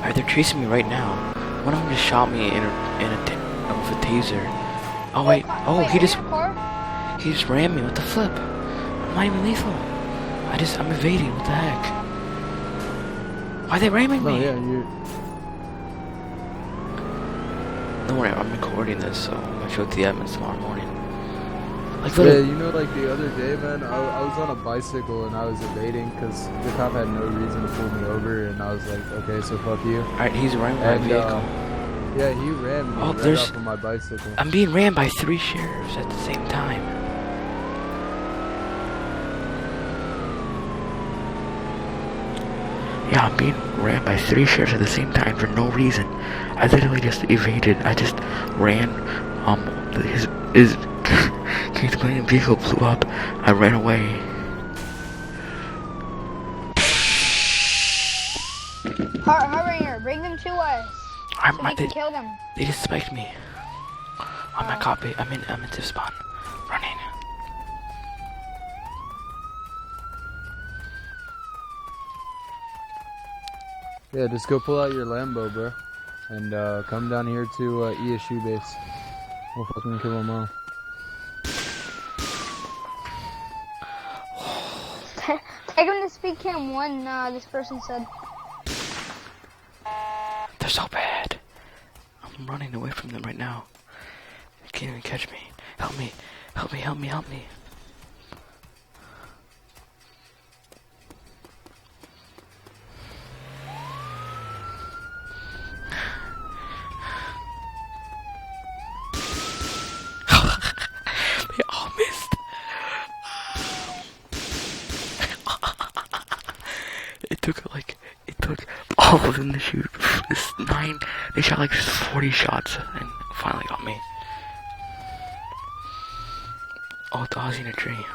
Alright, they're chasing me right now. One of them just shot me with a taser. Oh wait, he just rammed me with the flip. I'm not even lethal. I'm evading. What the heck? Why are they ramming me? Yeah, you. Don't worry, I'm recording this, so I'm gonna show it to the admins tomorrow morning. Like, yeah, you know, like the other day, man, I was on a bicycle and I was evading because the cop had no reason to pull me over, and I was like, okay, so fuck you. Alright, he's rammed my vehicle. Yeah, he rammed me right off of my bicycle. I'm being rammed by 3 sheriffs at the same time. Yeah, I'm being rammed by 3 sheriffs at the same time for no reason. I literally just evaded. I just ran. His complaining vehicle blew up. I ran away. Harbinger, bring them to us. So we can kill them. They just spiked me. On my copy. I'm in div spawn. Running. Yeah, just go pull out your Lambo, bro, and come down here to ESU base. We'll fucking kill them all. Take him to speed cam 1, this person said. They're so bad. I'm running away from them right now. They can't even catch me. Help me. Help me, help me, help me. They all missed. It took all of them to shoot. They shot like 40 shots and finally got me. Oh, it's Ozzy in a tree.